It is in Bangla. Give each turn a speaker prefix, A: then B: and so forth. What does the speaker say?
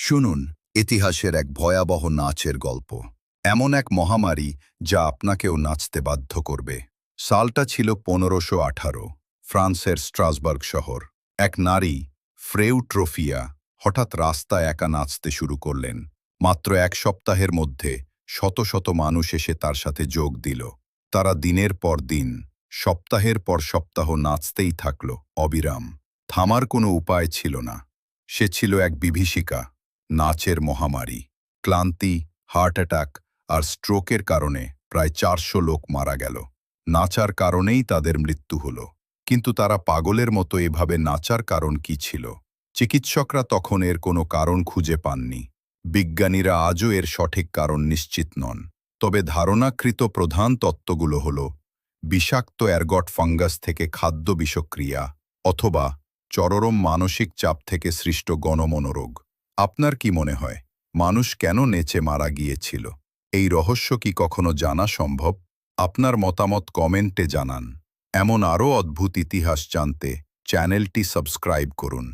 A: শুনুন ইতিহাসের এক ভয়াবহ নাচের গল্প। এমন এক মহামারী যা আপনাকেও নাচতে বাধ্য করবে। সালটা ছিল 1518। ফ্রান্সের স্ট্রাসবার্গ শহর। এক নারী, ফ্রেউট্রোফিয়া, হঠাৎ রাস্তায় একা নাচতে শুরু করলেন। মাত্র এক সপ্তাহের মধ্যে শত শত মানুষ এসে তার সাথে যোগ দিল। তারা দিনের পর দিন, সপ্তাহের পর সপ্তাহ নাচতেই থাকল অবিরাম। থামার কোনো উপায় ছিল না। সে ছিল এক বিভীষিকা, নাচের মহামারী। ক্লান্তি, হার্ট অ্যাটাক আর স্ট্রোকের কারণে প্রায় 400 লোক মারা গেল। নাচার কারণেই তাদের মৃত্যু হল। কিন্তু তারা পাগলের মতো এভাবে নাচার কারণ কি ছিল? চিকিৎসকরা তখন এর কোনো কারণ খুঁজে পাননি। বিজ্ঞানীরা আজও এর সঠিক কারণ নিশ্চিত নন। তবে ধারণাকৃত প্রধান তত্ত্বগুলো হল বিষাক্ত অ্যারগট ফাঙ্গাস থেকে খাদ্য বিষক্রিয়া, অথবা চরম মানসিক চাপ থেকে সৃষ্ট গণমনোরোগ। আপনার কি মনে হয়, মানুষ কেন নেচে মারা গিয়েছিল? এই রহস্য কি কখনো জানা সম্ভব? আপনার মতামত কমেন্টে জানান। এমন আরও অদ্ভুত ইতিহাস জানতে চ্যানেলটি সাবস্ক্রাইব করুন।